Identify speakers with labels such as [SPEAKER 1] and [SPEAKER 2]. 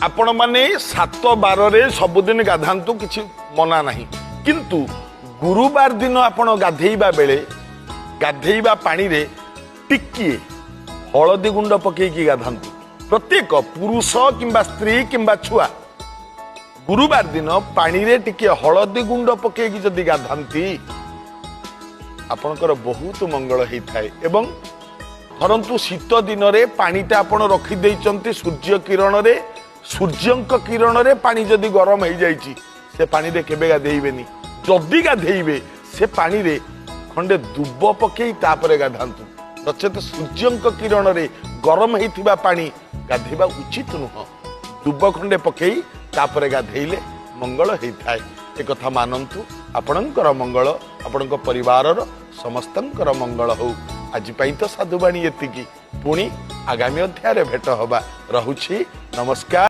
[SPEAKER 1] आपण माने 7 12 सबुदिन गाधातु किछि मना नहीं किंतु गुरुवार दिन आपण गाधेइबा बेले गाधेइबा पानी रे टिकिए हलदी गुंड पकेकी गाधातु प्रत्येक पुरुष किंबा स्त्री किंबा छुआ गुरुवार दिन पानी रे टिके हलदी गुंड पकेकी जदि गाधांती आपणकर बहुत मंगल होता है एवं धरतु शीत दिन रे पानीटा आपण रखी देइचंती सूर्य किरण रे सूर्यंक किरण रे पानी जदि गरम हो जाइए से पानी रे केबे गाधेइबेनी जदि गाधेइबे से पानी रे खंडे दुब पकई तापरे गाधांतु नचेत सूर्यंक किरण रे गरम होइथिबा पानी गाधेबा उचित नुह दुब खंडे पकई तापरे गाधेइले मंगल होइथाय एक कथा मानंतु आपणकर मंगल आपणक परिवारर समस्तंकर मंगल हो आज पाई तो साधुवाणी एतिकी पुणी आगामी अध्याय भेट हवा रहुछि नमस्कार।